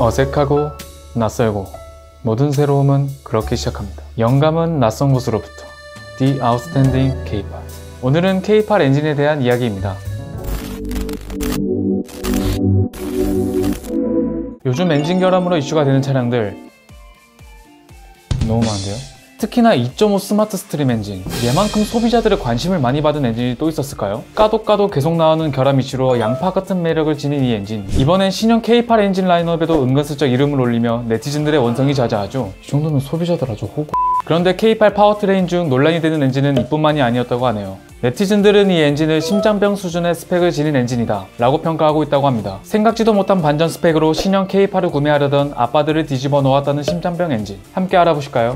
어색하고 낯설고 모든 새로움은 그렇게 시작합니다. 영감은 낯선 곳으로부터. The Outstanding K8. 오늘은 K8 엔진에 대한 이야기입니다. 요즘 엔진 결함으로 이슈가 되는 차량들 너무 많은데요? 특히나 2.5 스마트 스트림 엔진, 얘만큼 소비자들의 관심을 많이 받은 엔진이 또 있었을까요? 까도 계속 나오는 결함 이슈로 양파 같은 매력을 지닌 이 엔진, 이번엔 신형 K8 엔진 라인업에도 은근슬쩍 이름을 올리며 네티즌들의 원성이 자자하죠. 이 정도면 소비자들 아주 호구. 그런데 K8 파워트레인 중 논란이 되는 엔진은 이뿐만이 아니었다고 하네요. 네티즌들은 이 엔진을 심장병 수준의 스펙을 지닌 엔진이다 라고 평가하고 있다고 합니다. 생각지도 못한 반전 스펙으로 신형 K8을 구매하려던 아빠들을 뒤집어 놓았다는 심장병 엔진, 함께 알아보실까요?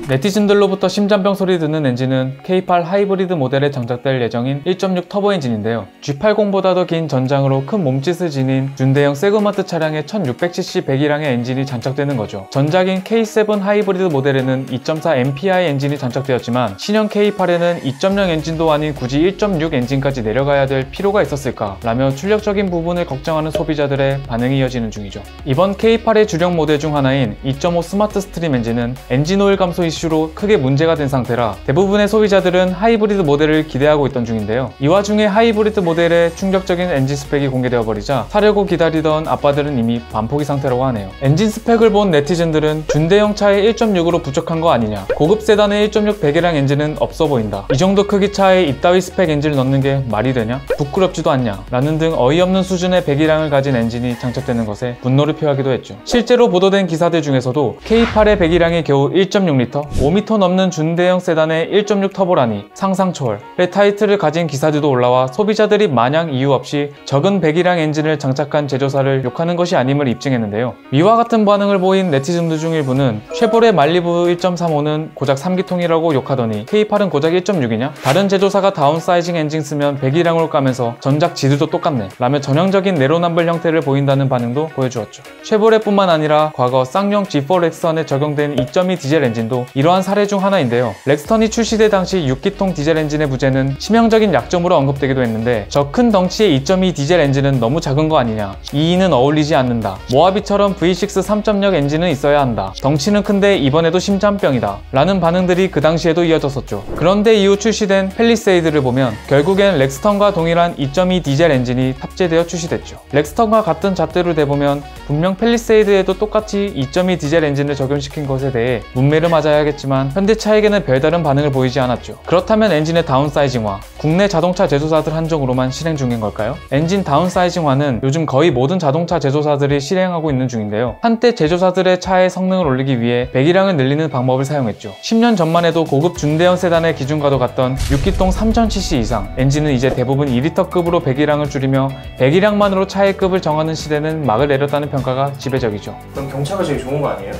네티즌들로부터 심장병 소리 듣는 엔진은 K8 하이브리드 모델에 장착될 예정인 1.6 터보 엔진인데요. G80보다 더 긴 전장으로 큰 몸짓을 지닌 준대형 세그먼트 차량에 1600cc 배기량의 엔진이 장착되는 거죠. 전작인 K7 하이브리드 모델에는 2.4 MPI 엔진이 장착되었지만 신형 K8에는 2.0 엔진도 아닌 굳이 1.6 엔진까지 내려가야 될 필요가 있었을까 라며 출력적인 부분을 걱정하는 소비자들의 반응이 이어지는 중이죠. 이번 K8의 주력 모델 중 하나인 2.5 스마트 스트림 엔진은 엔진 오일 감소 이슈로 크게 문제가 된 상태라 대부분의 소비자들은 하이브리드 모델을 기대하고 있던 중인데요. 이 와중에 하이브리드 모델의 충격적인 엔진 스펙이 공개되어 버리자 사려고 기다리던 아빠들은 이미 반포기 상태라고 하네요. 엔진 스펙을 본 네티즌들은 준대형 차에 1.6으로 부족한 거 아니냐, 고급 세단에 1.6 배기량 엔진은 없어 보인다, 이 정도 크기 차에 이따위 스펙 엔진을 넣는 게 말이 되냐, 부끄럽지도 않냐 라는 등 어이없는 수준의 배기량을 가진 엔진이 장착되는 것에 분노를 표하기도 했죠. 실제로 보도된 기사들 중에서도 K8의 배기량이 겨우 1.6L, 5m 넘는 준대형 세단의 1.6 터보라니 상상 초월의 타이틀을 가진 기사들도 올라와 소비자들이 마냥 이유 없이 적은 배기량 엔진을 장착한 제조사를 욕하는 것이 아님을 입증했는데요. 이와 같은 반응을 보인 네티즌들 중 일부는 쉐보레 말리부 1.35는 고작 3기통이라고 욕하더니 K8은 고작 1.6이냐? 다른 제조사가 다운사이징 엔진 쓰면 배기량으로 까면서 전작 지들도 똑같네 라며 전형적인 내로남불 형태를 보인다는 반응도 보여주었죠. 쉐보레뿐만 아니라 과거 쌍용 G4 렉스턴에 적용된 2.2 디젤 엔진도 이러한 사례 중 하나인데요. 렉스턴이 출시될 당시 6기통 디젤 엔진의 부재는 치명적인 약점으로 언급되기도 했는데 저 큰 덩치의 2.2 디젤 엔진은 너무 작은 거 아니냐, 2인은 어울리지 않는다, 모하비처럼 V6 3.0 엔진은 있어야 한다, 덩치는 큰데 이번에도 심장병이다 라는 반응들이 그 당시에도 이어졌었죠. 그런데 이후 출시된 팰리세이드를 보면 결국엔 렉스턴과 동일한 2.2 디젤 엔진이 탑재되어 출시됐죠. 렉스턴과 같은 잣대로 대보면 분명 팰리세이드에도 똑같이 2.2 디젤 엔진을 적용시킨 것에 대해 문매를 맞아야겠지만 현대차에게는 별다른 반응을 보이지 않았죠. 그렇다면 엔진의 다운사이징화, 국내 자동차 제조사들 한정으로만 실행 중인 걸까요? 엔진 다운사이징화는 요즘 거의 모든 자동차 제조사들이 실행하고 있는 중인데요. 한때 제조사들의 차의 성능을 올리기 위해 배기량을 늘리는 방법을 사용했죠. 10년 전만 해도 고급 준대형 세단의 기준과도 같던 6기통 3000cc 이상 엔진은 이제 대부분 2리터급으로 배기량을 줄이며 배기량만으로 차의 급을 정하는 시대는 막을 내렸다는 평가가 지배적이죠. 그럼 경차가 제일 좋은 거 아니에요?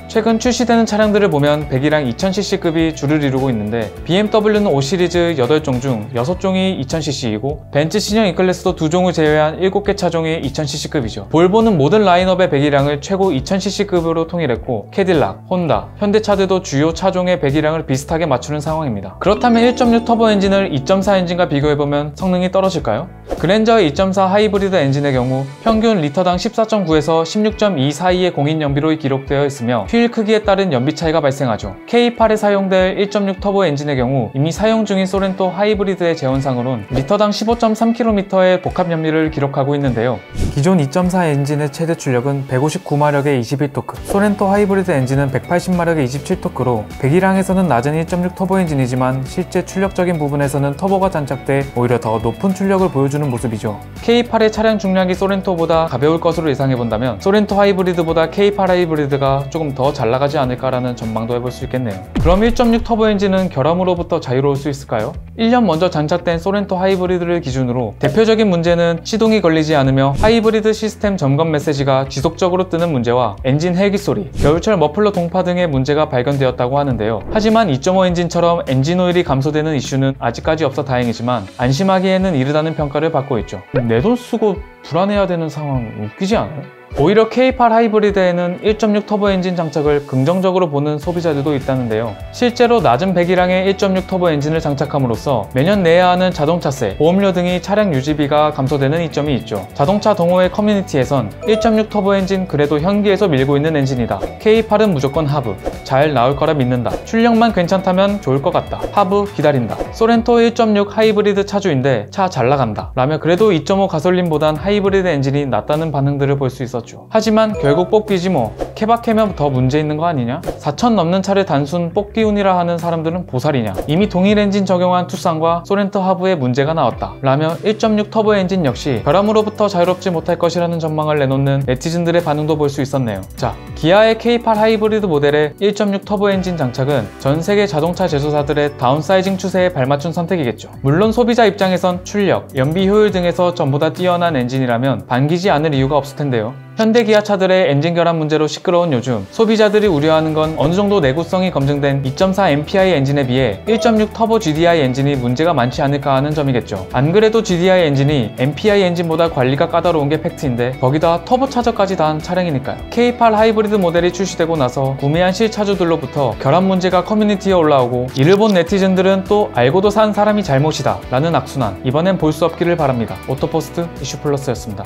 최근 출시되는 차량들을 보면 배기량 2000cc급이 주를 이루고 있는데 BMW는 5시리즈 8종 중 6종이 2000cc이고 벤츠 신형 E클래스도 2종을 제외한 7개 차종이 2000cc급이죠. 볼보는 모든 라인업의 배기량을 최고 2000cc급으로 통일했고 캐딜락, 혼다, 현대차들도 주요 차종의 배기량을 비슷하게 맞추는 상황입니다. 그렇다면 1.6 터보 엔진을 2.4 엔진과 비교해보면 성능이 떨어질까요? 그랜저의 2.4 하이브리드 엔진의 경우 평균 리터당 14.9에서 16.2 사이의 공인연비로 기록되어 있으며 휠 크기에 따른 연비 차이가 발생하죠. K8에 사용될 1.6 터보 엔진의 경우 이미 사용 중인 소렌토 하이브리드의 재원상으론 리터당 15.3km의 복합 연비를 기록하고 있는데요. 기존 2.4 엔진의 최대 출력은 159마력의 21토크, 소렌토 하이브리드 엔진은 180마력의 27토크로 배기량에서는 낮은 1.6 터보 엔진이지만 실제 출력적인 부분에서는 터보가 장착돼 오히려 더 높은 출력을 보여주는 모습이죠. K8의 차량 중량이 소렌토보다 가벼울 것으로 예상해본다면 소렌토 하이브리드보다 K8 하이브리드가 조금 더 잘 나가지 않을까라는 전망도 해볼 수 있겠네요. 그럼 1.6 터보 엔진은 결함으로부터 자유로울 수 있을까요? 1년 먼저 장착된 소렌토 하이브리드를 기준으로 대표적인 문제는 시동이 걸리지 않으며 하이브리드 시스템 점검 메시지가 지속적으로 뜨는 문제와 엔진 헬기 소리, 겨울철 머플러 동파 등의 문제가 발견되었다고 하는데요. 하지만 2.5 엔진처럼 엔진 오일이 감소되는 이슈는 아직까지 없어 다행이지만 안심하기에는 이르다는 평가를 받고 있죠. 내 돈 쓰고 불안해야 되는 상황 웃기지 않아요? 오히려 K8 하이브리드에는 1.6 터보 엔진 장착을 긍정적으로 보는 소비자들도 있다는데요. 실제로 낮은 배기량의 1.6 터보 엔진을 장착함으로써 매년 내야 하는 자동차세, 보험료 등이 차량 유지비가 감소되는 이점이 있죠. 자동차 동호회 커뮤니티에선 1.6 터보 엔진 그래도 현기에서 밀고 있는 엔진이다. K8은 무조건 하부. 잘 나올 거라 믿는다. 출력만 괜찮다면 좋을 것 같다. 하부 기다린다. 소렌토 1.6 하이브리드 차주인데 차 잘 나간다. 라며 그래도 2.5 가솔린보단 하이브리드 엔진이 낫다는 반응들을 볼 수 있었죠. 하지만 결국 뽑기지 뭐. 케바케면 더 문제 있는 거 아니냐? 4천 넘는 차를 단순 뽑기운이라 하는 사람들은 보살이냐? 이미 동일 엔진 적용한 투싼과 소렌토 하부에 문제가 나왔다. 라며 1.6 터보 엔진 역시 결함으로부터 자유롭지 못할 것이라는 전망을 내놓는 네티즌들의 반응도 볼 수 있었네요. 자, 기아의 K8 하이브리드 모델의 1.6 터보 엔진 장착은 전 세계 자동차 제조사들의 다운사이징 추세에 발맞춘 선택이겠죠. 물론 소비자 입장에선 출력, 연비 효율 등에서 전보다 뛰어난 엔진이라면 반기지 않을 이유가 없을 텐데요. 현대 기아 차들의 엔진 결함 문제로 시끄러운 요즘 소비자들이 우려하는 건 어느 정도 내구성이 검증된 2.4 MPI 엔진에 비해 1.6 터보 GDI 엔진이 문제가 많지 않을까 하는 점이겠죠. 안 그래도 GDI 엔진이 MPI 엔진보다 관리가 까다로운 게 팩트인데 거기다 터보 차저까지 다한 차량이니까요. K8 하이브리드 모델이 출시되고 나서 구매한 실차주들로부터 결함 문제가 커뮤니티에 올라오고 이를 본 네티즌들은 또 알고도 산 사람이 잘못이다 라는 악순환, 이번엔 볼 수 없기를 바랍니다. 오토포스트 이슈플러스였습니다.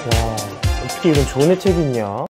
와, 어떻게 이런 좋은 혜택이 있냐?